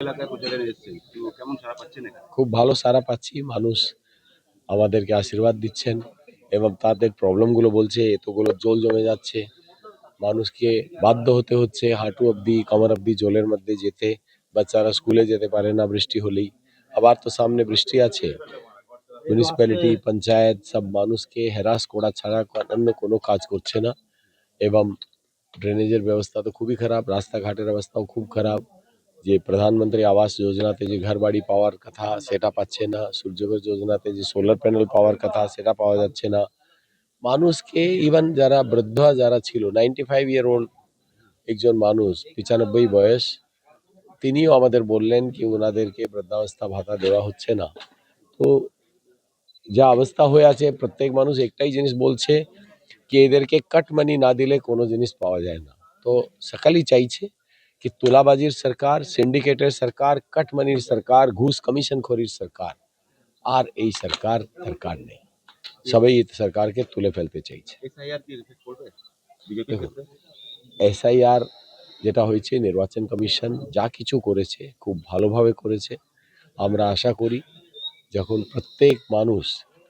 এলাকায় প্রচারে এসেছেন, তো কেমন সাড়া পাচ্ছেন এখানে? খুব ভালো সাড়া পাচ্ছি। মানুষ আমাদেরকে আশীর্বাদ দিচ্ছেন এবং তাদের প্রবলেমগুলো বলছে। এতগুলো জল জমে যাচ্ছে, মানুষকে বাধ্য হতে হচ্ছে হাঁটু অবধি কমর অবধি জলের মধ্যে যেতে। বাচ্চারা স্কুলে যেতে পারে না বৃষ্টি হলেই। আবার তো সামনে বৃষ্টি আছে। মিউনিসিপ্যালিটি, পঞ্চায়েত সব মানুষকে হ্যারাস করা ছাড়া অন্য কোনো কাজ করছে না। এবং ড্রেনেজের ব্যবস্থা তো খুবই খারাপ, রাস্তাঘাটের অবস্থাও খুব খারাপ। যে প্রধানমন্ত্রী আবাস যোজনাতে যে ঘর বাড়ি পাওয়ার কথা সেটা পাচ্ছে না, সূর্যঘর যোজনাতে যে সোলার প্যানেল পাওয়ার কথা সেটা পাওয়া যাচ্ছে না। মানুষকে ইভেন যারা বৃদ্ধ যারা ছিল, 95-year-old একজন মানুষ, 95 বয়স, তিনিও আমাদের বললেন কি ওনাদেরকে বৃদ্ধাবস্থা ভাতা দেওয়া হচ্ছে না। তো যা অবস্থা হয়ে আছে, প্রত্যেক মানুষ একটাই জিনিস বলছে কি এদেরকে কাট মানি না দিলে কোনো জিনিস পাওয়া যায় না। তো সকালই চাইছে कि तुलाबाजीर सरकार, सिंडिकेटेर सरकार, कटमनिर सरकार, घूस कमीशन खोरिर सरकार আর এই সরকার দরকার নেই। সবাই এই সরকারকে তুলে ফেলতে চাইছে। এসআইআর কি রিফ্লেক্ট করবে বিজেপির দেখুন, ক্ষেত্রে? এসআইআর যেটা হয়েছে, নির্বাচন কমিশন যা কিছু করেছে খুব ভালোভাবে করেছে। আমরা আশা করি যখন প্রত্যেক মানুষ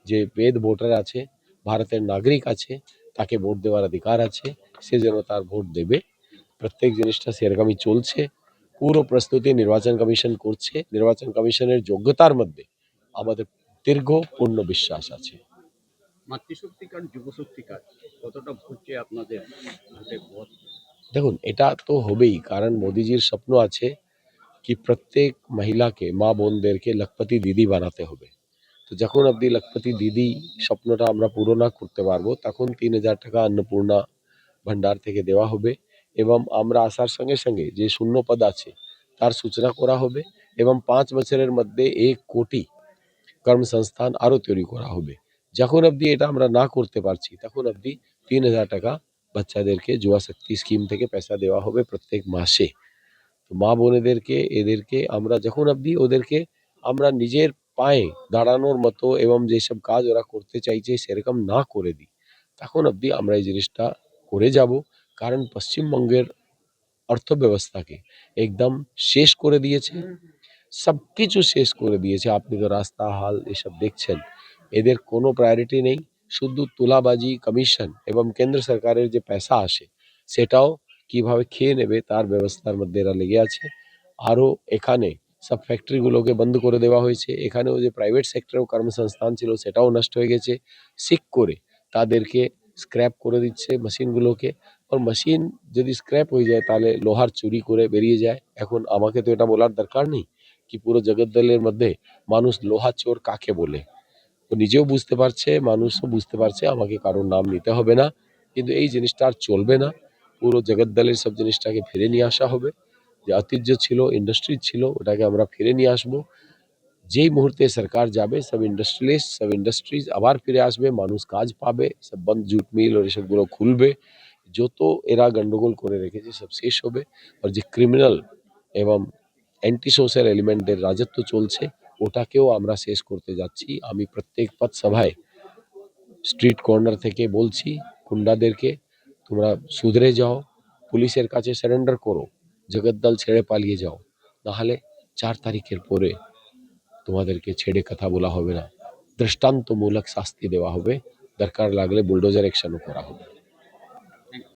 যে পেদ ভোটার আছে, ভারতের নাগরিক আছে, তাকে ভোট দেওয়ার অধিকার আছে, সে যেন তার ভোট দেবে। প্রত্যেক জিনিসটা সেরকমই চলছে। পুরো প্রস্তুতি নির্বাচন কমিশন করছে। নির্বাচন কমিশনের যোগ্যতার মধ্যে আমাদের দীর্ঘ পূর্ণ বিশ্বাস আছে। মাতৃশক্তি কার্ড, যুবশক্তি কার্ড কতটা ভোটে আপনাদের ভোটে ভোট? দেখুন, এটা তো হবেই, কারণ মোদিজির স্বপ্ন আছে কি প্রত্যেক মহিলাকে, মা বোনদেরকে লখপতি দিদি বানাতে হবে। তো যখন অবধি লখপতি দিদি স্বপ্নটা আমরা পুরো না করতে পারবো, তখন 3000 টাকা অন্নপূর্ণা ভান্ডার থেকে দেওয়া হবে। এবং আমরা আসার সঙ্গে সঙ্গে যে শূন্য পদ আছে তার সূচনা করা হবে এবং 5 বছরের মধ্যে 1 কোটি কর্মসংস্থান আরও তৈরি করা হবে। যখন অবধি এটা আমরা না করতে পারছি, তখন অবধি 3000 টাকা বাচ্চাদেরকে যুবা শক্তি স্কিম থেকে পয়সা দেওয়া হবে প্রত্যেক মাসে। তো মা বোনেদেরকে, এদেরকে আমরা যখন অবধি ওদেরকে আমরা নিজের পায়ে দাঁড়ানোর মতো এবং যেসব কাজ ওরা করতে চাইছে সেরকম না করে দিই, তখন অবধি আমরা এই জিনিসটা করে যাব। কারণ পশ্চিমবঙ্গের অর্থব্যবস্থাকে একদম শেষ করে দিয়েছে, সবকিছু শেষ করে দিয়েছে। আপনি তো রাস্তা হাল এসব দেখছেন, এদের কোনো প্রায়োরিটি নেই। শুধু তুলাবাজি, কমিশন এবং কেন্দ্র সরকারের যে পয়সা আসে সেটাও কিভাবে খেয়ে নেবে তার ব্যবস্থার মধ্যে এরা লেগে আছে। আরও এখানে সব ফ্যাক্টরিগুলোকে বন্ধ করে দেওয়া হয়েছে। এখানেও যে প্রাইভেট সেক্টরেও কর্মসংস্থান ছিল সেটাও নষ্ট হয়ে গেছে। সিক করে তাদেরকে স্ক্র্যাপ করে দিচ্ছে মেশিনগুলোকে। আর মেশিন যদি স্ক্র্যাপ হয়ে যায় তাহলে লোহার চুরি করে বেরিয়ে যায়। এখন আমাকে তো এটা বলার দরকার নেই কি পুরো জগদ্দলের মধ্যে মানুষ লোহা চোর কাকে বলে। ও নিজেও বুঝতে পারছে, মানুষও বুঝতে পারছে, আমাকে কারোর নাম নিতে হবে না। কিন্তু এই জিনিসটা আর চলবে না। পুরো জগদ্দলের সব জিনিসটাকে ফিরে নিয়ে আসা হবে। যে ঐতিহ্য ছিল, ইন্ডাস্ট্রি ছিল, ওটাকে আমরা ফিরে নিয়ে আসবো। যেই মুহূর্তে সরকার যাবে সব ইন্ডাস্ট্রিয়ালিস্ট, সব ইন্ডাস্ট্রিজ আবার ফিরে আসবে, মানুষ কাজ পাবে, সব বন্ধ জুট মিল और এসবগুলো খুলবে। যত এরা গন্ডগোল করে রেখেছে সব শেষ হবে। আর যে ক্রিমিনাল এবং অ্যান্টি সোশ্যাল এলিমেন্টদের রাজত্ব চলছে ওটাকেও আমরা শেষ করতে যাচ্ছি। আমি প্রত্যেক পথসভায় স্ট্রিট কর্নার থেকে বলছি গুন্ডাদেরকে, তোমরা সুধরে যাও, পুলিশের কাছে সারেন্ডার করো, জগদ্দল ছেড়ে পালিয়ে যাও, নাহলে 4 তারিখের পরে তোমাদেরকে ছেড়ে কথা বলা হবে না। দৃষ্টান্তমূলক শাস্তি দেওয়া হবে, দরকার লাগলে বুলডোজার অ্যাকশনও করা হবে।